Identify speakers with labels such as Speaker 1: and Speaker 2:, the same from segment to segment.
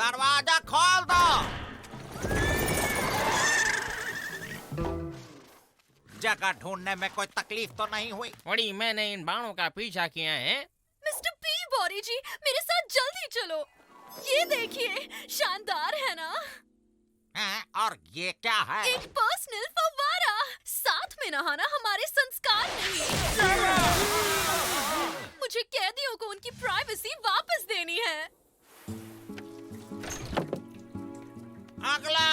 Speaker 1: दरवाजा खोल दो। जगह ढूंढने में कोई तकलीफ तो नहीं हुई?
Speaker 2: बड़ी मैंने इन बाणों का पीछा किया है।
Speaker 3: मिस्टर पीबॉडी जी, मेरे साथ जल्दी चलो। ये देखिए, शानदार है ना?
Speaker 1: और ये क्या है?
Speaker 3: एक पर्सनल फव्वारा। साथ में नहाना हमारे संस्कार नहीं। मुझे कैदियों को उनकी प्राइवेसी वापस देनी है।
Speaker 1: अगला।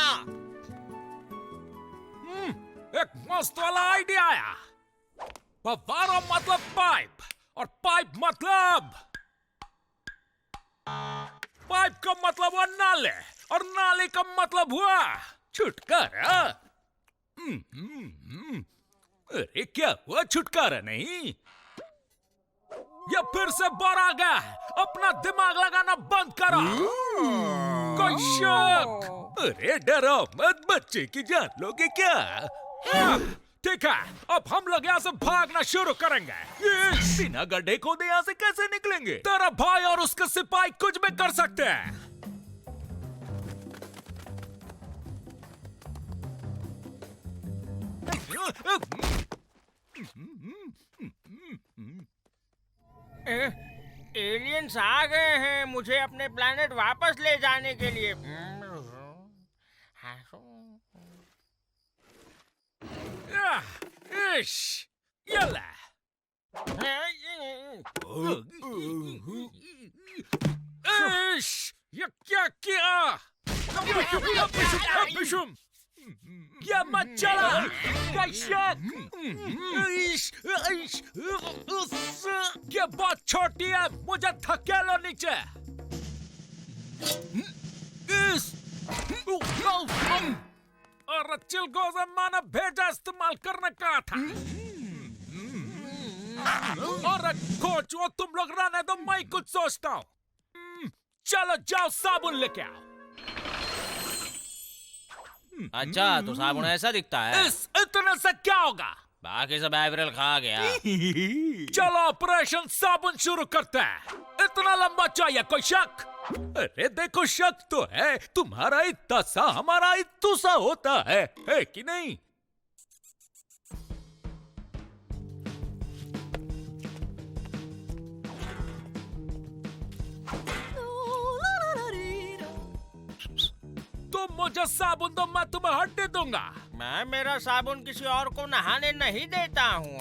Speaker 4: एक मस्त वाला आइडिया आया। फव्वारा मतलब पाइप और पाइप मतलब पाइप का मतलब हुआ नाले और नाले का मतलब हुआ छुटकारा। अरे क्या हुआ, छुटकारा नहीं? ये फिर से बोर आ गया है। अपना दिमाग लगाना बंद करो। कोई शक? अरे डरो मत, बच्चे की जान लोगे क्या? ठीक है, अब हम लोग यहाँ से भागना शुरू करेंगे। बिना गड्ढे खोदे यहाँ से कैसे निकलेंगे? तेरा भाई और उसके सिपाही कुछ भी कर सकते हैं।
Speaker 2: एलियंस आ गए हैं मुझे अपने प्लेनेट वापस ले जाने के लिए।
Speaker 4: यल्ला। ये क्या किया? क्या मत चला? क्या बहुत छोटी है, मुझे धकेलो नीचे। और चिलगोज़ा माना भेजा इस्तेमाल करने का था। और कोच, वो तुम लोग रहने दो, मैं कुछ सोचता हूँ। चलो जाओ, साबुन लेके आओ।
Speaker 2: अच्छा, तो साबुन ऐसा दिखता है।
Speaker 4: इस इतने से क्या होगा?
Speaker 2: बाकी सब एवरेल खा गया।
Speaker 4: चलो ऑपरेशन साबुन शुरू करते हैं। इतना लंबा चाहिए, कोई शक? अरे देखो, शक तो है। तुम्हारा इतना सा हमारा इतना सा होता है कि नहीं? तुम मुझे साबुन दो, मैं तुम्हें हड्डी दूंगा।
Speaker 2: मैं मेरा साबुन किसी और को नहाने नहीं देता हूँ।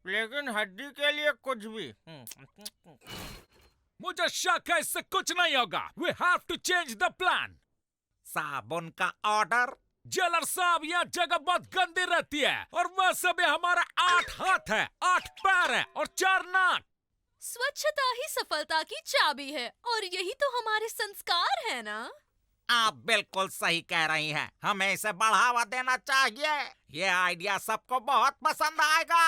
Speaker 2: लेकिन हड्डी के लिए कुछ भी।
Speaker 4: मुझे शक है इससे कुछ नहीं होगा। We have to change the plan.
Speaker 1: साबुन का ऑर्डर।
Speaker 4: जेलर साहब, यह जगह बहुत गंदी रहती है और वैसे भी हमारे 8 हाथ है, 8 पैर है और 4 नाक।
Speaker 3: स्वच्छता ही सफलता की चाबी है और यही तो हमारे संस्कार है ना?
Speaker 1: आप बिल्कुल सही कह रही हैं। हमें इसे बढ़ावा देना चाहिए। ये आइडिया सबको बहुत पसंद आएगा।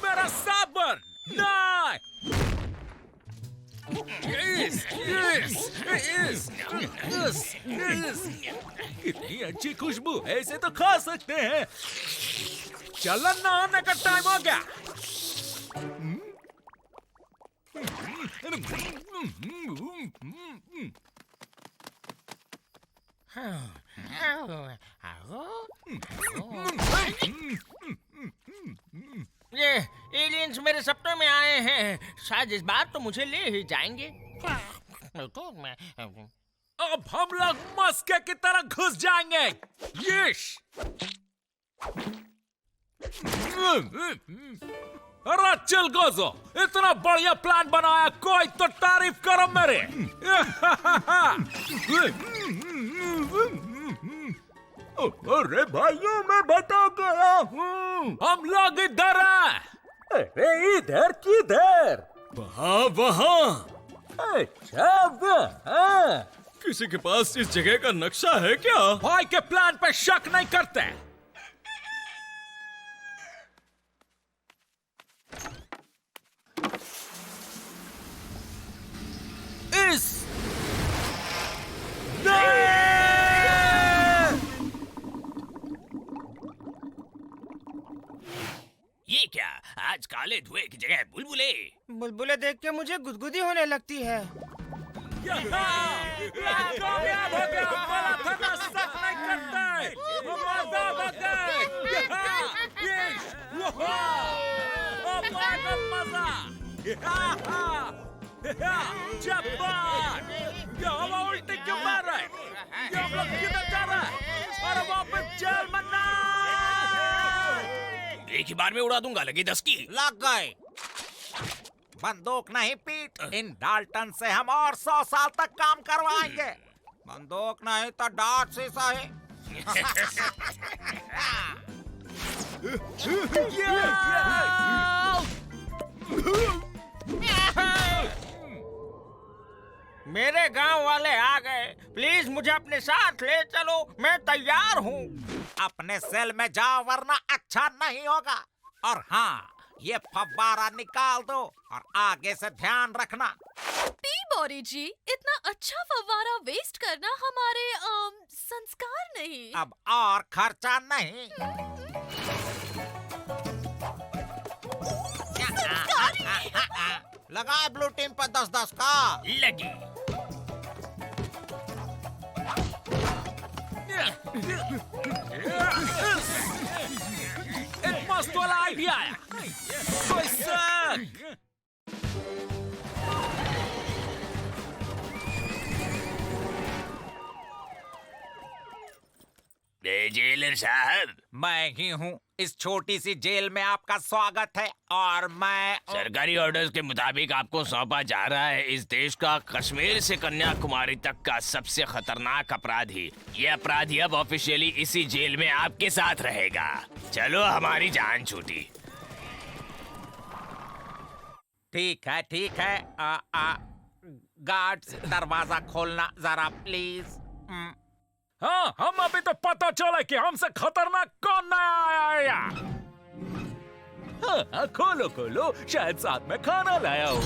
Speaker 4: मेरा साबुन। कितनी अच्छी खुशबू है, इसे तो खा सकते हैं। चलो, नहाने का टाइम हो गया।
Speaker 2: ये एलियंस मेरे सपनों में आए हैं। शायद इस बार तो मुझे ले ही जाएंगे।
Speaker 4: अब हम लोग मस्के की तरह घुस जाएंगे। यश! अरे चिलगोज़ो, इतना बढ़िया प्लान बनाया, कोई तो तारीफ करो मेरे। अरे भाइयों, मैं बता गया हूँ। हम लोग इधर हैं।
Speaker 5: अरे इधर किधर?
Speaker 6: वहाँ।
Speaker 5: अच्छा, वहाँ।
Speaker 6: किसी के पास इस जगह का नक्शा है क्या?
Speaker 4: भाई के प्लान पे शक नहीं करते। इस
Speaker 2: आज काले धुएं की जगह बुलबुले।
Speaker 7: बुलबुले देख के मुझे गुदगुदी होने लगती है।
Speaker 4: कामयाब हो गया, बोला था ना, शक नहीं करते। मजा आ गया। जब्बार, ये हवा उल्टी क्यों मार रहा है? ये हम लोग किधर जा रहा है? अरे वापस जेल में ना।
Speaker 2: एक ही बार में उड़ा दूंगा, लगी 10 की।
Speaker 1: लग गए। बंदूक नहीं पीट, इन डाल्टन से हम और 100 साल तक काम करवाएंगे। बंदूक नहीं तो डांट से सही।
Speaker 2: मेरे गांव वाले आ गए, प्लीज मुझे अपने साथ ले चलो, मैं तैयार हूँ।
Speaker 1: अपने सेल में जाओ वरना अच्छा नहीं होगा। और हाँ, ये फव्वारा निकाल दो और आगे से ध्यान रखना।
Speaker 3: पीबॉडी जी, इतना अच्छा फव्वारा वेस्ट करना हमारे संस्कार नहीं।
Speaker 1: अब और खर्चा नहीं। लगाए ब्लू टीम पर 10-10 का।
Speaker 2: लगी।
Speaker 4: एक मस्त वाला आइडिया आया।
Speaker 2: जेलर साहब,
Speaker 1: मैं ही हूँ। इस छोटी सी जेल में आपका स्वागत है। और मैं
Speaker 2: सरकारी ऑर्डर्स के मुताबिक आपको सौंपा जा रहा है इस देश का कश्मीर से कन्याकुमारी तक का सबसे खतरनाक अपराधी। ये अपराधी अब ऑफिशियली इसी जेल में आपके साथ रहेगा। चलो, हमारी जान छूटी।
Speaker 1: ठीक है। गार्ड्स, दरवाजा खोलना जरा प्लीज।
Speaker 4: हाँ, हम अभी तो पता चला कि हमसे खतरनाक कौन नया आया। हाँ, खोलो, शायद साथ में खाना लाया हो।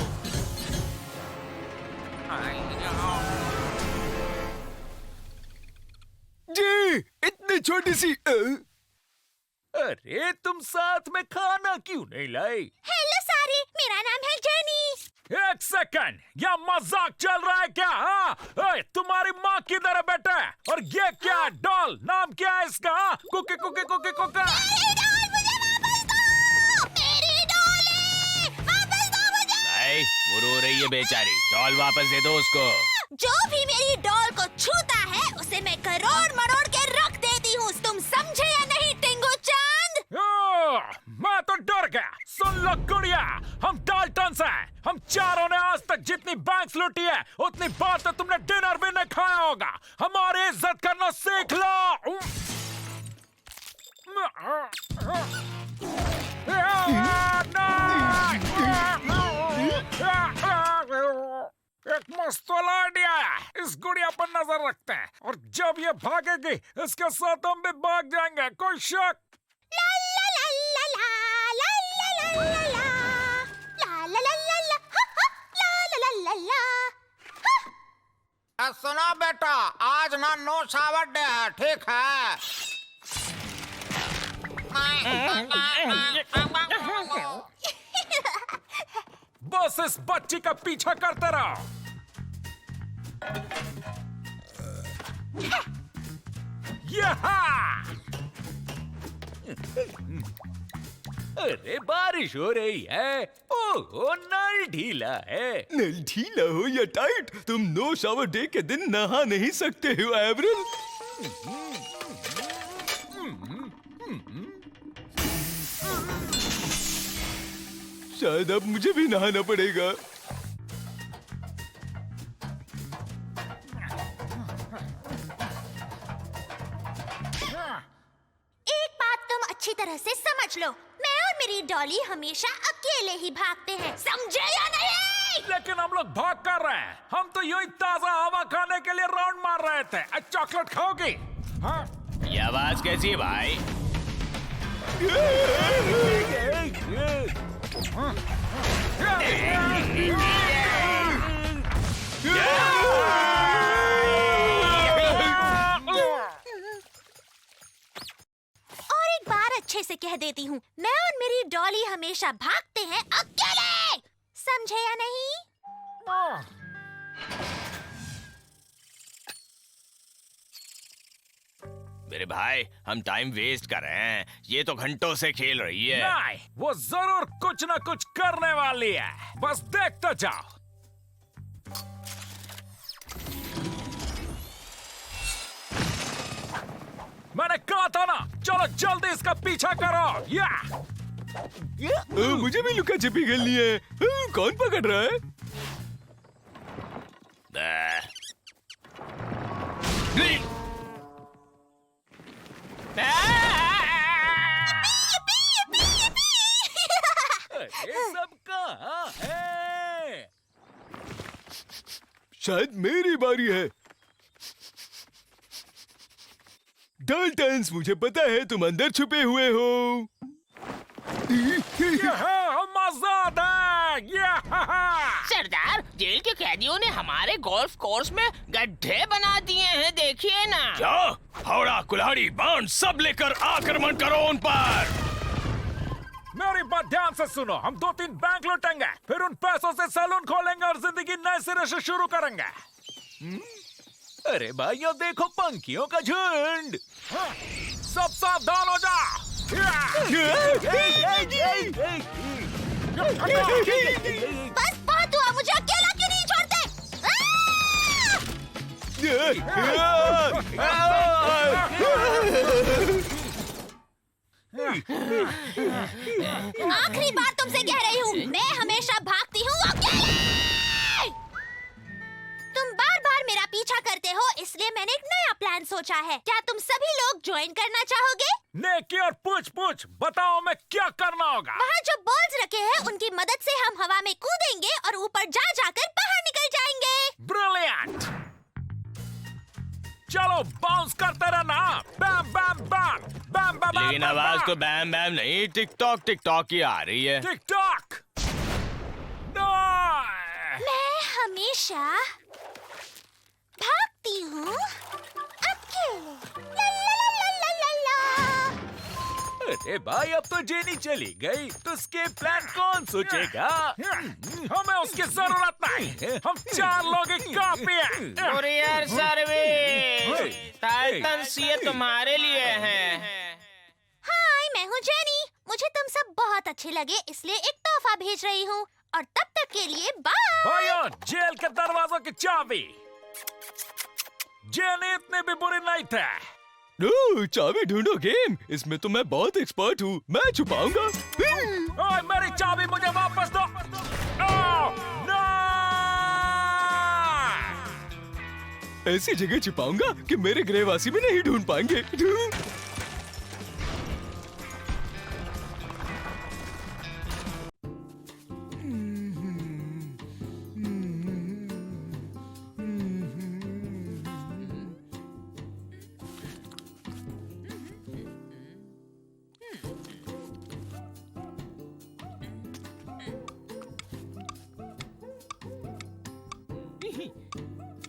Speaker 6: जी, इतनी छोटी सी
Speaker 4: अरे, तुम साथ में खाना क्यों नहीं लाई?
Speaker 3: हेलो सारी, मेरा नाम है जेनी।
Speaker 4: एक सेकंड, क्या मजाक चल रहा है क्या? हाँ, तुम्हारी माँ किधर है बेटा? और ये क्या डॉल? नाम क्या है इसका? कुकी।
Speaker 3: मेरी डॉल मुझे वापस दो! मेरी डॉली! वापस दो मुझे!
Speaker 2: भाई, वो रो रही है बेचारी, डॉल वापस दे दो उसको।
Speaker 3: जो भी मेरी डॉल को छूता है, उसे मैं करोड़ मरोड़ के रख देती हूँ। तुम समझे या नहीं, टिंगू चांद?
Speaker 4: मैं तो डर गया। सुन लो गुड़िया, हम डाल्टन से हैं। हम चारों ने आज तक जितनी बैंक्स लूटी है, उतनी बार तो तुमने डिनर भी नहीं खाया होगा। हमारी इज्जत करना सीख लो। एक मस्त वाला आइडिया है। इस गुड़िया पर नजर रखते हैं और जब ये भागेगी, इसके साथ हम भी भाग जाएंगे। कोई शक?
Speaker 1: सुनो बेटा, आज ना नो शावर डे है, ठीक है?
Speaker 4: बस इस बच्ची का पीछा करते रहो। अरे, बारिश हो रही है। ओहो, नल ढीला है।
Speaker 6: नल ढीला हो या टाइट, तुम नो शावर डे के दिन नहा नहीं सकते हो एवरिल। शायद अब मुझे भी नहाना पड़ेगा।
Speaker 3: एक बात तुम अच्छी तरह से समझ लो, मैं और मेरी डॉली हमेशा अकेले ही भागते हैं, समझे या नहीं?
Speaker 4: लेकिन हम लोग भाग कर रहे हैं। हम तो यूं ही ताजा हवा खाने के लिए राउंड मार रहे थे। चॉकलेट खाओगी? हाँ?
Speaker 2: ये आवाज कैसी है भाई?
Speaker 8: अच्छे से कह देती हूँ, मैं और मेरी डॉली हमेशा भागते हैं अकेले। समझे या नहीं?
Speaker 2: मेरे भाई, हम टाइम वेस्ट कर रहे हैं। ये तो घंटों से खेल रही है।
Speaker 4: नहीं, वो जरूर कुछ ना कुछ करने वाली है। बस देखते जाओ। मैंने कहा था ना, चलो जल्दी इसका पीछा करो। या
Speaker 6: मुझे भी लुका छिपी खेलनी है। कौन पकड़ रहा है?
Speaker 4: ये सब कहाँ है?
Speaker 6: शायद मेरी बारी है। डाल्टन्स, मुझे पता है तुम अंदर छुपे हुए हो।
Speaker 4: मजाद है।
Speaker 9: सरदार, जेल के कैदियों ने हमारे गोल्फ कोर्स में गड्ढे बना दिए हैं, देखिए ना।
Speaker 2: क्या? हावड़ा, कुल्हाड़ी, बाण सब लेकर आक्रमण करो उन पर।
Speaker 4: मेरी बात ध्यान से सुनो। हम 2-3 बैंक लूटेंगे, फिर उन पैसों से सैलून खोलेंगे और जिंदगी नए सिरे से शुरू करेंगे। अरे भाइयों, देखो पंखियों का झुंड। सब सावधान हो जाओ।
Speaker 8: बस बहुत हुआ, मुझे अकेला क्यों नहीं छोड़ते? आखिरी बार तुमसे कह रही हूँ, मैं हमेशा भागती हूँ अकेले। तुम बार बार मेरा पीछा करते हो, इसलिए मैंने एक नया प्लान सोचा है। क्या तुम सभी लोग ज्वाइन करना चाहोगे?
Speaker 4: नेकी और पूछ बताओ, मैं क्या करना होगा?
Speaker 8: वहाँ जो बॉल्स रखे हैं, उनकी मदद से हम हवा में कूदेंगे और ऊपर जाकर बाहर निकल जाएंगे।
Speaker 4: ब्रिलियंट! चलो बाउंस करते रहना। बैम बैम बैम बैम बैम।
Speaker 2: लेकिन आवाज तो बैम बैम नहीं, टिक टॉक की आ रही है।
Speaker 4: Tick tock.
Speaker 8: मैं हमेशा भागती हूँ अकेले। ला ला ला ला ला ला।
Speaker 4: अरे भाई, अब तो जेनी चली गई, तो उसके प्लान कौन सोचेगा? हमें उसकी जरूरत नहीं। हम 4 लोग ही काफी हैं।
Speaker 7: कुरियर सर्विस, टाइटन्स ये तुम्हारे लिए है।
Speaker 8: हाय, मैं हूँ जेनी। मुझे तुम सब बहुत अच्छे लगे, इसलिए एक तोहफा भेज रही हूँ। और तब तक के लिए बाय।
Speaker 4: भाइयों, जेल के दरवाजों की चाबी। जेनी इतने भी बुरी नहीं थे।
Speaker 6: चाबी ढूंढो गेम, इसमें तो मैं बहुत एक्सपर्ट हूँ। मैं छुपाऊंगा।
Speaker 4: ओए, मेरी चाबी मुझे वापस दो। नो!
Speaker 6: ऐसी जगह छुपाऊंगा कि मेरे गृहवासी भी नहीं ढूंढ पाएंगे।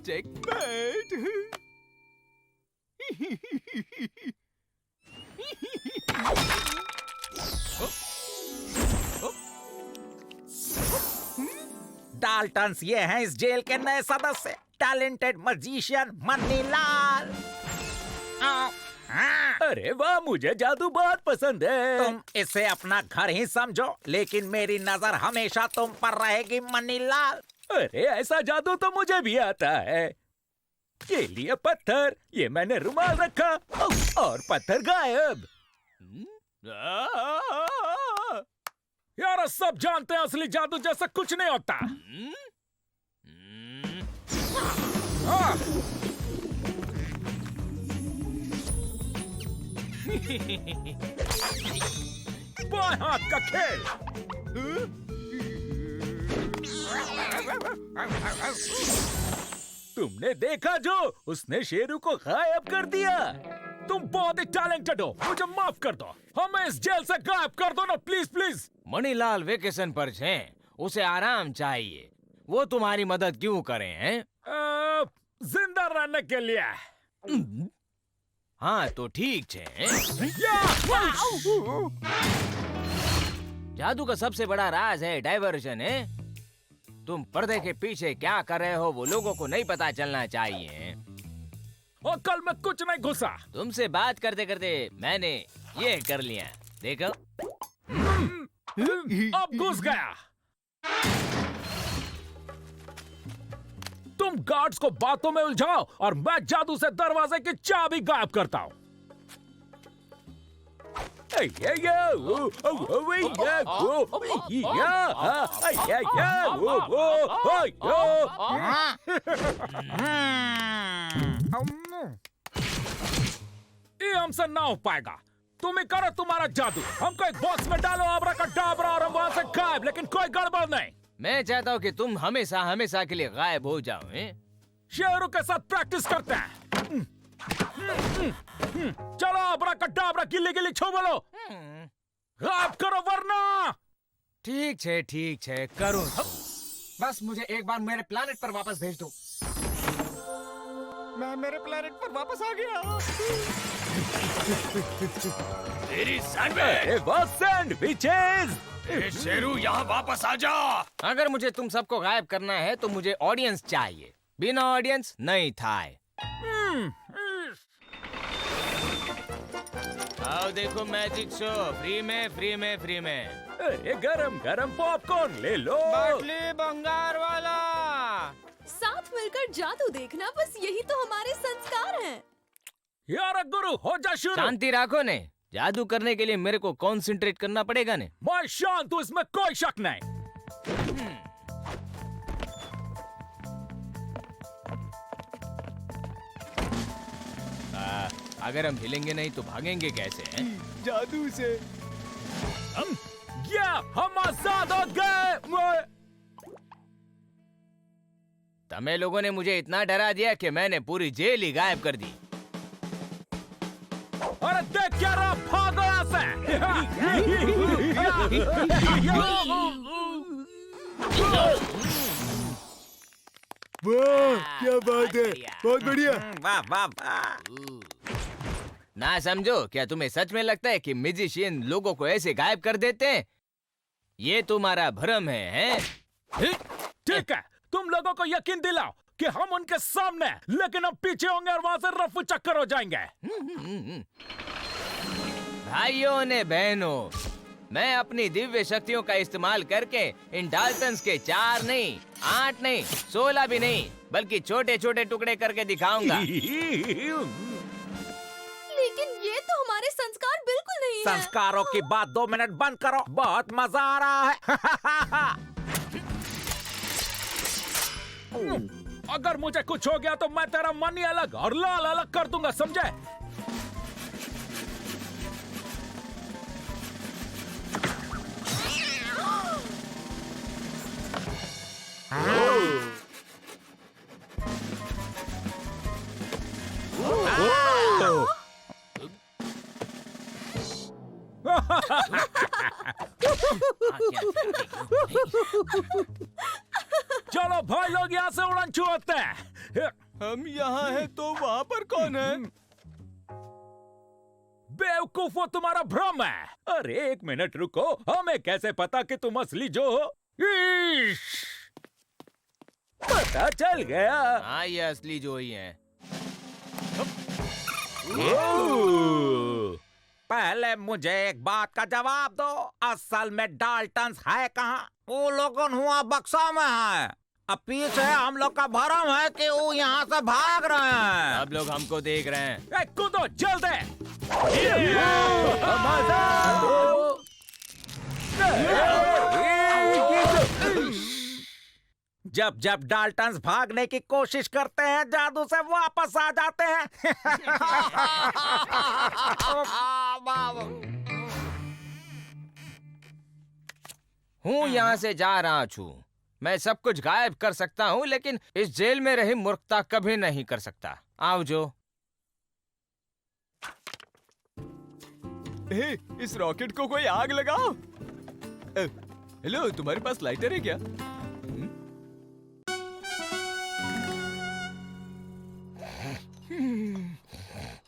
Speaker 6: Checkmate.
Speaker 1: डाल्टन्स ये हैं इस जेल के नए सदस्य, टैलेंटेड मजिशियन मनीलाल।
Speaker 5: अरे वाह, मुझे जादू बहुत पसंद है।
Speaker 1: तुम इसे अपना घर ही समझो, लेकिन मेरी नजर हमेशा तुम पर रहेगी मनीलाल।
Speaker 5: अरे ऐसा जादू तो मुझे भी आता है। ये लिए पत्थर, ये मैंने रुमाल रखा और पत्थर गायब।
Speaker 4: यार, सब जानते हैं असली जादू जैसा कुछ नहीं होता। बाएं हाथ का खेल।
Speaker 5: तुमने देखा जो उसने शेरू को गायब कर दिया।
Speaker 4: तुम बहुत ही टैलेंटेड हो, मुझे माफ कर दो। हमें इस जेल से गायब कर दो ना, प्लीज प्लीज।
Speaker 2: मणिलाल वेकेशन पर हैं, उसे आराम चाहिए। वो तुम्हारी मदद क्यों करें हैं?
Speaker 4: जिंदा रहने के लिए।
Speaker 2: हाँ तो ठीक छे। जादू का सबसे बड़ा राज है डाइवर्जन है। तुम पर्दे के पीछे क्या कर रहे हो वो लोगों को नहीं पता चलना चाहिए।
Speaker 5: और कल मैं कुछ नहीं घुसा।
Speaker 2: तुमसे बात करते करते मैंने ये कर लिया, देखो।
Speaker 5: अब घुस गया। तुम गार्ड्स को बातों में उलझाओ और मैं जादू से दरवाजे की चाबी गायब करता हूं। ये हमसे ना हो पाएगा। तुम ही करो तुम्हारा जादू। हमको एक बॉक्स में डालो अब्राकडाब्रा और हम वहां से गायब, लेकिन कोई गड़बड़ नहीं।
Speaker 2: मैं चाहता हूँ कि तुम हमेशा हमेशा के लिए गायब हो जाओ।
Speaker 5: शेरों के साथ प्रैक्टिस करते हैं। चलो अब्राकडाब्रा गिल्ली गिल्ली छो बोलो, गायब करो वरना।
Speaker 2: ठीक छे करूँ। बस मुझे एक बार मेरे प्लेनेट पर वापस भेज दो।
Speaker 1: मैं मेरे प्लेनेट पर वापस आ गया।
Speaker 2: तेरी सैंडविचेस। शेरू यहाँ वापस आ जा। अगर मुझे तुम सबको गायब करना है तो मुझे ऑडियंस चाहिए। बिना ऑडियंस नहीं था। आओ देखो मैजिक शो, फ्री में।
Speaker 5: अरे गरम गरम पॉपकॉर्न ले लो।
Speaker 7: बाटली बंगार वाला।
Speaker 3: साथ मिलकर जादू देखना, बस यही तो हमारे संस्कार हैं।
Speaker 5: यार गुरु हो जा शुरू।
Speaker 2: शांति रखो ने। जादू करने के लिए मेरे को कंसंट्रेट करना पड़ेगा ने।
Speaker 5: मैं शांत हूँ, इसमें कोई शक नहीं।
Speaker 2: अगर हम हिलेंगे नहीं तो भागेंगे कैसे हैं?
Speaker 6: जादू से।
Speaker 5: हम आजाद हो गए।
Speaker 2: तमे लोगों ने मुझे इतना डरा दिया कि मैंने पूरी जेल ही गायब कर दी।
Speaker 5: अरे देख क्या रहा, भागो यहाँ से।
Speaker 6: वाह क्या बात है, बहुत बढ़िया।
Speaker 1: वाह वाह वाह।
Speaker 2: ना समझो, क्या तुम्हें सच में लगता है कि मैजिशियन लोगों को ऐसे गायब कर देते हैं? ये तुम्हारा भ्रम है?
Speaker 5: ठीक है, तुम लोगों को यकीन दिलाओ कि हम उनके सामने, लेकिन हम पीछे होंगे और वहां से रफू चक्कर हो जाएंगे।
Speaker 2: भाइयों ने बहनों, मैं अपनी दिव्य शक्तियों का इस्तेमाल करके इन डाल्टन्स के 4 नहीं, 8 नहीं, 16 भी नहीं, बल्कि छोटे छोटे टुकड़े करके दिखाऊंगा।
Speaker 3: लेकिन ये तो हमारे संस्कार बिल्कुल नहीं है।
Speaker 1: संस्कारों की बात 2 मिनट बंद करो, बहुत मजा आ रहा है।
Speaker 5: अगर मुझे कुछ हो गया तो मैं तेरा मन ही अलग और लाल अलग कर दूंगा, समझे? चलो भाई लोग यहाँ से उड़न छुआते हैं।
Speaker 6: हम यहाँ हैं तो वहाँ पर कौन है?
Speaker 5: बेवकूफ, वो तुम्हारा भ्रम है। अरे 1 मिनट रुको, हमें कैसे पता कि तुम असली जो हो? पता चल गया।
Speaker 2: हाँ, ये असली जो ही है।
Speaker 1: पहले मुझे एक बात का जवाब दो, असल में डाल्टन्स है कहाँ? वो लोगों हुआ बक्सा में है। अब पीछे हम लोग का भरम है कि वो यहाँ से भाग रहे हैं।
Speaker 2: सब लोग हमको देख रहे हैं।
Speaker 5: कूदो जल्दी।
Speaker 1: जब जब डाल्टन्स भागने की कोशिश करते हैं, जादू से वापस आ जाते हैं।
Speaker 2: हूँ यहाँ से जा रहा छू। मैं सब कुछ गायब कर सकता हूँ, लेकिन इस जेल में रही मूर्खता कभी नहीं कर सकता। आओ जो।
Speaker 6: हे, इस रॉकेट को कोई आग लगाओ। हेलो, तुम्हारे पास लाइटर है क्या?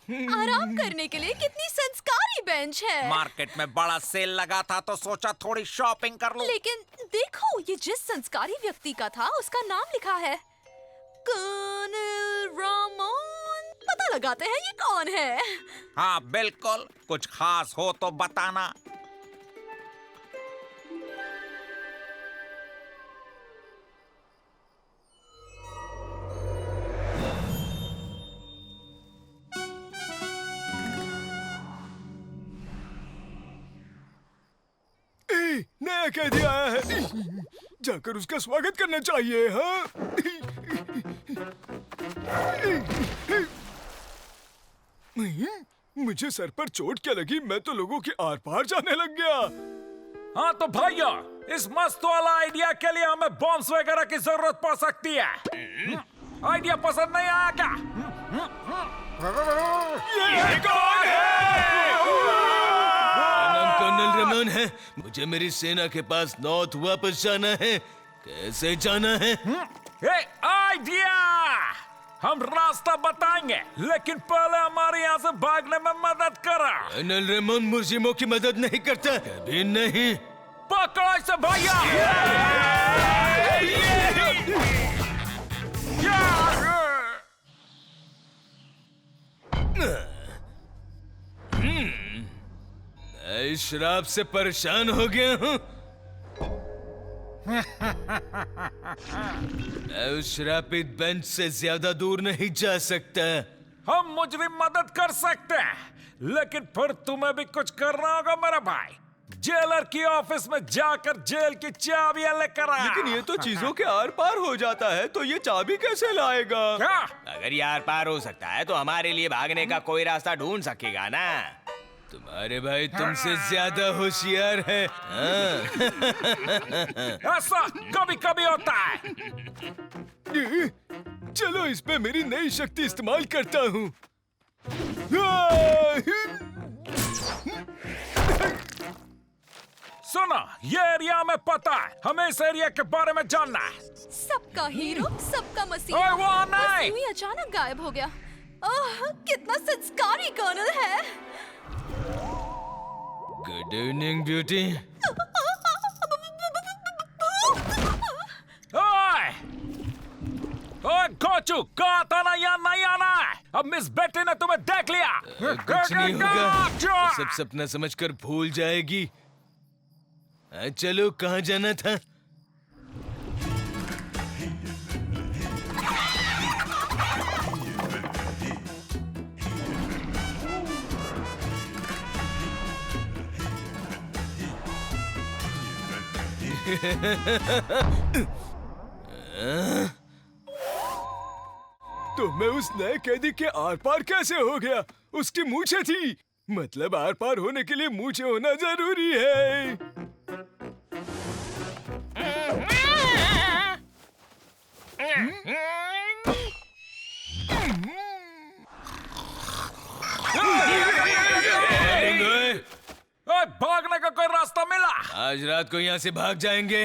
Speaker 3: आराम करने के लिए कितनी संस्कारी बेंच है।
Speaker 1: मार्केट में बड़ा सेल लगा था तो सोचा थोड़ी शॉपिंग कर लूं।
Speaker 3: लेकिन देखो, ये जिस संस्कारी व्यक्ति का था उसका नाम लिखा है कर्नल रामोन। पता लगाते हैं ये कौन है।
Speaker 1: हाँ बिल्कुल, कुछ खास हो तो बताना।
Speaker 6: नया कैदी आया है, जाकर उसका स्वागत करना चाहिए। हाँ, मुझे सर पर चोट क्या लगी? मैं तो लोगों के आर पार जाने लग गया।
Speaker 4: हाँ तो भैया, इस मस्त वाला आइडिया के लिए हमें बॉम्ब्स वगैरह की जरूरत पड़ सकती है। आइडिया पसंद नहीं आया क्या?
Speaker 6: ये कौन है?
Speaker 10: मेरा नाम कर्नल रमन है। मुझे मेरी सेना के पास नॉर्थ वापस जाना है। कैसे जाना है?
Speaker 4: आइडिया! हम रास्ता बताएंगे, लेकिन पहले हमारे यहाँ से भागने में मदद करा।
Speaker 10: कर्नल रेमन मुर्जिमों की मदद नहीं करता, कभी नहीं।
Speaker 4: पकड़ो इसे भैया!
Speaker 10: मैं इस शराब से परेशान हो गया हूँ। मैं उस श्रापित बेंच से ज्यादा दूर नहीं जा सकता।
Speaker 4: हम मुजरिम मदद कर सकते हैं, लेकिन फिर तुम्हें भी कुछ करना होगा मेरा भाई। जेलर की ऑफिस में जाकर जेल की चाबियां लेकर आ।
Speaker 6: लेकिन ये तो चीजों के आर पार हो जाता है, तो ये चाबी कैसे लाएगा?
Speaker 4: क्या?
Speaker 2: अगर ये आर पार हो सकता है तो हमारे लिए भागने का कोई रास्ता ढूंढ सकेगा ना।
Speaker 10: तुम्हारे भाई तुमसे ज्यादा होशियार है।
Speaker 4: ऐसा कभी कभी होता है।
Speaker 6: चलो इस पे मेरी नई शक्ति इस्तेमाल करता हूँ।
Speaker 4: सुनो, ये एरिया में पता है, हमें इस एरिया के बारे में जानना है।
Speaker 3: सबका हीरो, सबका
Speaker 4: ओए,
Speaker 3: मसीहा
Speaker 4: वो नहीं!
Speaker 3: बस यूं ही अचानक गायब हो गया। ओह, कितना संस्कारी कर्नल है।
Speaker 10: Good evening beauty.
Speaker 4: ओए! ओए गोचू, कहा था ना यहाँ नहीं आना है। अब मिस बेटी ने तुम्हें देख लिया।
Speaker 10: कुछ नहीं होगा, सब सपना समझकर भूल जाएगी। चलो, कहाँ जाना था?
Speaker 6: तो मैं उस नए कैदी के आर पार कैसे हो गया? उसकी मूछें थी, मतलब आर पार होने के लिए मूछें होना जरूरी है।
Speaker 4: भागने का कोई रास्ता मिला?
Speaker 10: आज रात को यहाँ से भाग जाएंगे।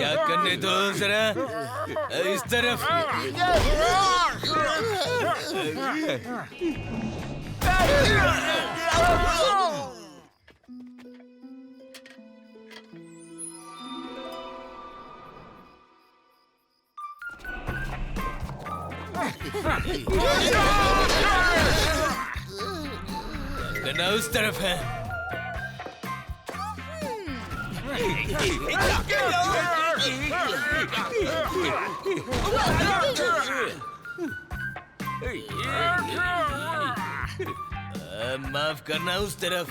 Speaker 10: याद करने दो जरा, इस तरफ। करना उस तरफ है। माफ करना, उस तरफ।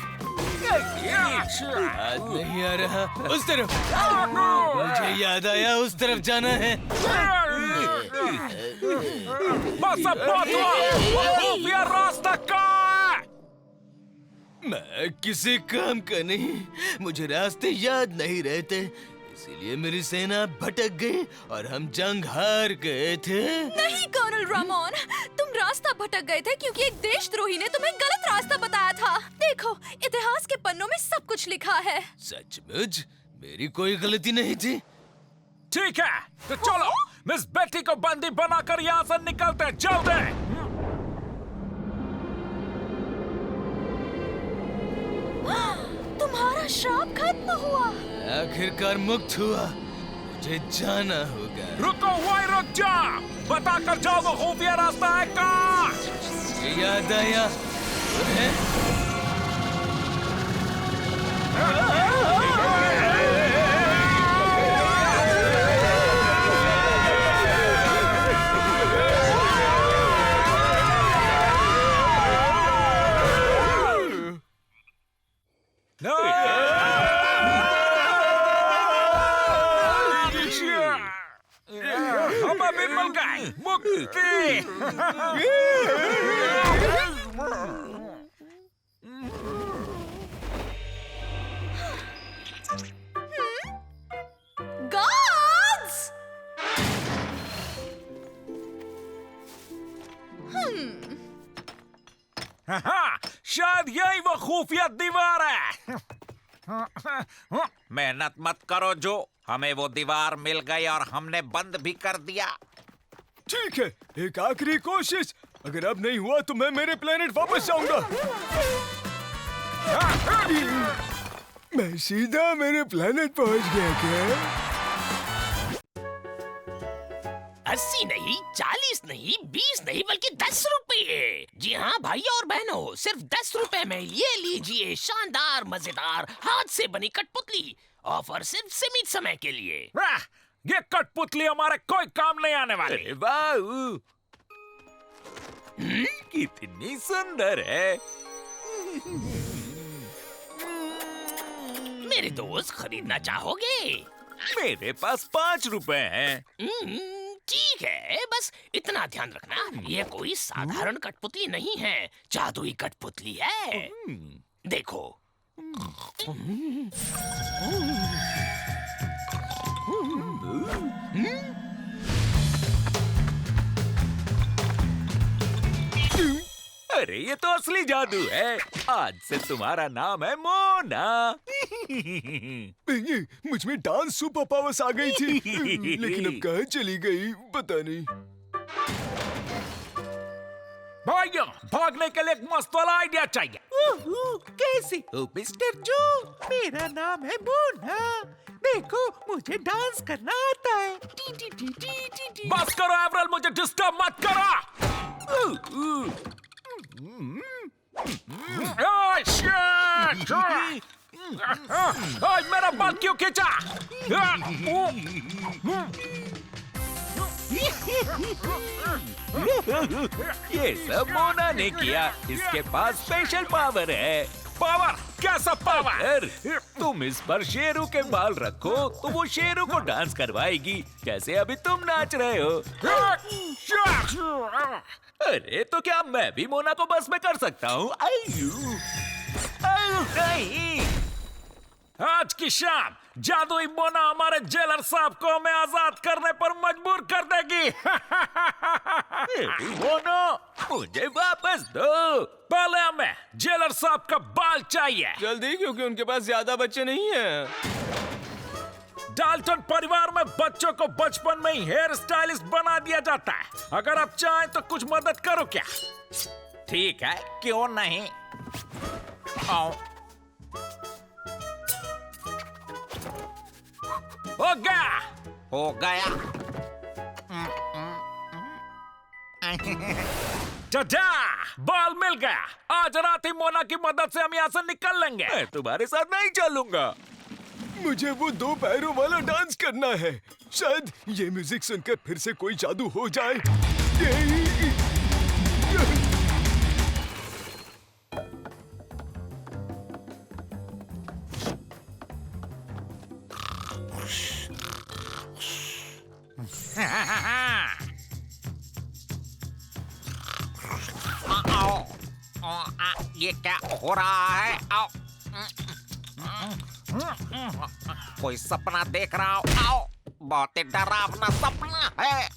Speaker 10: याद नहीं आ रहा, उस तरफ। मुझे याद आया, उस तरफ जाना है।
Speaker 4: बस अब बात हुआ, रास्ता कहाँ है?
Speaker 10: मैं किसी काम का नहीं, मुझे रास्ते याद नहीं रहते, इसीलिए मेरी सेना भटक गई और हम जंग हार गए थे।
Speaker 3: नहीं कर्नल रामोन, तुम रास्ता भटक गए थे क्योंकि एक देशद्रोही ने तुम्हें गलत रास्ता बताया था। देखो, इतिहास के पन्नों में कुछ लिखा है।
Speaker 10: सचमुच मेरी कोई गलती नहीं थी।
Speaker 4: ठीक है, तो चलो मिस बेटी को बंदी बनाकर यहाँ से निकलते हैं, जल्दी।
Speaker 3: तुम्हारा श्राप खत्म हुआ।
Speaker 10: आखिरकार मुक्त हुआ। मुझे जाना होगा।
Speaker 4: रुको, वही रुक जा। बता कर जाओ वो खुफिया रास्ता है कहाँ?
Speaker 10: मुझे याद आया। वो है?
Speaker 4: हम अभी मिल गए, मुक्ति।
Speaker 3: Gods!
Speaker 4: शायद यही वो खुफिया दीवार है।
Speaker 1: मेहनत मत करो जो, हमें वो दीवार मिल गई और हमने बंद भी कर दिया।
Speaker 6: ठीक है, एक आखिरी कोशिश। अगर अब नहीं हुआ तो मैं मेरे प्लेनेट वापस जाऊंगा। मैं सीधा मेरे प्लेनेट पहुंच गया क्या?
Speaker 9: 80 नहीं, 40 नहीं, 20 नहीं, बल्कि 10 रुपए। जी हाँ भाइयों और बहनों, सिर्फ 10 रुपए में ये लीजिए शानदार मजेदार हाथ से बनी कठपुतली। ऑफर सिर्फ सीमित समय के लिए।
Speaker 4: ये कठपुतली हमारे कोई काम नहीं आने वाली।
Speaker 5: वाह, कितनी सुंदर है।
Speaker 9: मेरे दोस्त खरीदना चाहोगे?
Speaker 5: मेरे पास 5 रुपए हैं।
Speaker 9: ठीक है, बस इतना ध्यान रखना, ये कोई साधारण कठपुतली नहीं है, जादुई कठपुतली है। देखो।
Speaker 5: अरे ये तो असली जादू है। आज से तुम्हारा नाम है मोना।
Speaker 6: मुझ में डांस सुपर पावर्स आ गई थी, लेकिन अब कहाँ चली गई पता नहीं।
Speaker 4: भाइयों, भागने के लिए एक मस्त वाला आइडिया चाहिए।
Speaker 5: कैसे हो मिस्टर जो? मेरा नाम है मोना। देखो, मुझे डांस करना आता है।
Speaker 4: बस करो एवरल, मुझे डिस्टर्ब मत करो। आज मेरा बाल क्यों खींचा?
Speaker 5: ये सब मोना ने किया। इसके पास स्पेशल पावर है।
Speaker 4: पावर? कैसा पावर?
Speaker 5: तुम इस पर शेरू के बाल रखो तो वो शेरू को डांस करवाएगी, जैसे अभी तुम नाच रहे हो। अरे तो क्या मैं भी मोना को बस में कर सकता हूँ?
Speaker 4: आज की शाम जादुई मोना हमारे जेलर साहब को हमें आजाद करने पर मजबूर कर देगी।
Speaker 5: मोना, मुझे वापस दो।
Speaker 4: पहले हमें जेलर साहब का बाल चाहिए।
Speaker 10: जल्दी, क्योंकि उनके पास ज्यादा बच्चे नहीं हैं।
Speaker 4: डाल्टन परिवार में बच्चों को बचपन में ही हेयर स्टाइलिस्ट बना दिया जाता है। अगर आप चाहें तो कुछ मदद करो क्या?
Speaker 1: ठीक है, क्यों नहीं। आओ।
Speaker 4: हो गया।
Speaker 1: हो गया।
Speaker 4: टाटा, बाल मिल गया। आज रात ही मोना की मदद से हम यहाँ से निकल लेंगे।
Speaker 5: मैं तुम्हारे साथ नहीं चलूंगा।
Speaker 6: मुझे वो 2 पैरों वाला डांस करना है। शायद ये म्यूजिक सुनकर फिर से कोई जादू हो जाए।
Speaker 1: ये क्या हो रहा है? आओ। कोई सपना देख रहा हो? आओ, बहुत ही डरावना सपना है।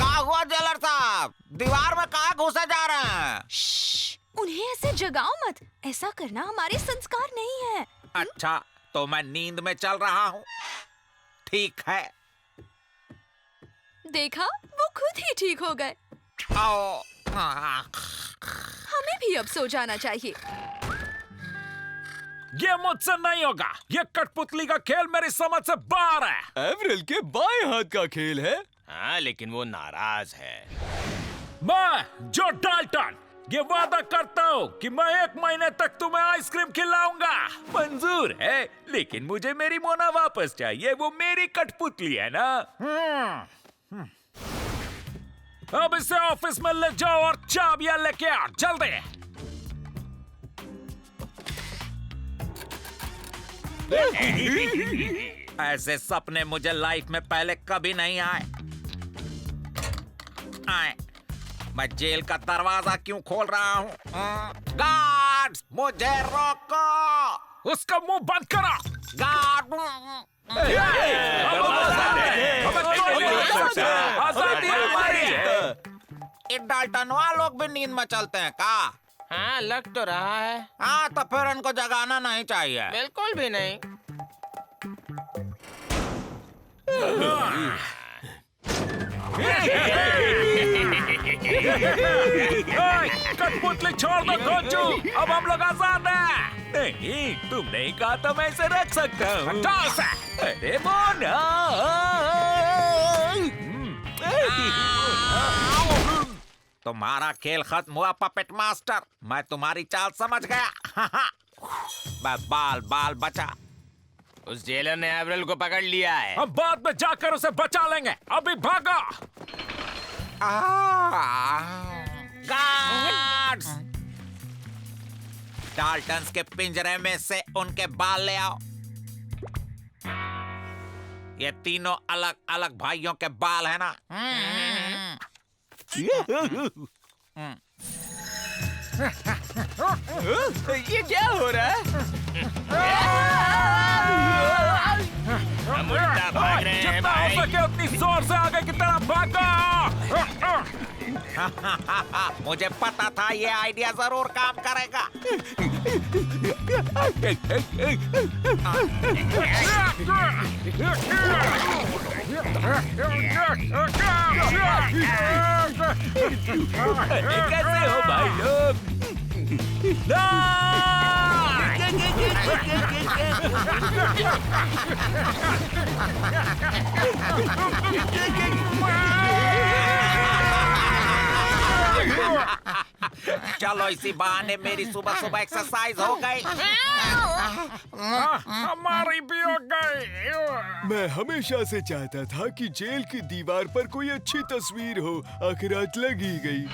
Speaker 1: क्या हुआ जेलर साहब? दीवार में कहाँ घुसे जा रहे हैं?
Speaker 3: श्श्श, उन्हें ऐसे जगाओ मत। ऐसा करना हमारे संस्कार नहीं है।
Speaker 1: अच्छा, तो मैं नींद में चल रहा हूँ। ठीक है।
Speaker 3: देखा, वो खुद ही ठीक हो गए।
Speaker 1: आओ।
Speaker 3: हमें भी अब सो जाना चाहिए।
Speaker 4: ये मुझसे नहीं होगा। ये कठपुतली का खेल मेरी समझ से बाहर है।
Speaker 6: एवरेल के बाएं हाथ का खेल है।
Speaker 2: हाँ, लेकिन वो नाराज है।
Speaker 4: मैं जो डाल्टन ये वादा करता हूँ कि मैं 1 महीने तक तुम्हें आइसक्रीम खिलाऊंगा।
Speaker 5: मंजूर है, लेकिन मुझे मेरी मोना वापस चाहिए। वो मेरी कठपुतली है ना।
Speaker 4: अब इसे ऑफिस में ले जाओ और चाबियां लेके आओ जल्दी।
Speaker 1: ऐसे सपने मुझे लाइफ में पहले कभी नहीं आए। मैं जेल का दरवाजा क्यों खोल रहा हूँ? गार्ड्स, मुझे रोको।
Speaker 4: उसका मुंह बंद करो।
Speaker 1: गार्ड।
Speaker 4: आजादी हमारी है।
Speaker 1: ये डाल्टनवा लोग भी नींद में चलते हैं का?
Speaker 9: हाँ, लग तो रहा है।
Speaker 1: हाँ, तो फिर इनको जगाना नहीं चाहिए।
Speaker 9: बिल्कुल भी नहीं।
Speaker 4: कठपुतली छोड़ दो गोचू। अब हम लोग आजाद हैं।
Speaker 5: नहीं, तुम नहीं कहा तो मैं इसे रख सकता हूँ।
Speaker 4: हटाओ इसे।
Speaker 5: अरे मोना।
Speaker 1: तुम्हारा खेल खत्म हुआ पपेट मास्टर। मैं तुम्हारी चाल समझ गया। बस बाल बाल बचा।
Speaker 2: उस जेलर ने एवरेल को पकड़ लिया है।
Speaker 4: हम बाद में जाकर उसे बचा लेंगे। अभी भागो।
Speaker 1: गार्ड्स! डाल्टन्स के पिंजरे में से उनके बाल ले आओ। ये तीनों अलग अलग भाइयों के बाल है ना?
Speaker 10: ये क्या हो रहा है?
Speaker 2: हम उल्टा भाग रहे हैं
Speaker 4: जितना हो
Speaker 2: भाई।
Speaker 4: सके उतनी जोर से आगे की तरफ भागो।
Speaker 1: मुझे पता था ये आइडिया जरूर काम करेगा।
Speaker 5: कैसे हो भाई लोग?
Speaker 1: चलो, इसी बहाने मेरी सुबह सुबह एक्सरसाइज हो गई।
Speaker 4: हमारी भी हो गई।
Speaker 6: मैं हमेशा से चाहता था कि जेल की दीवार पर कोई अच्छी तस्वीर हो। आखिर आज लग ही गई।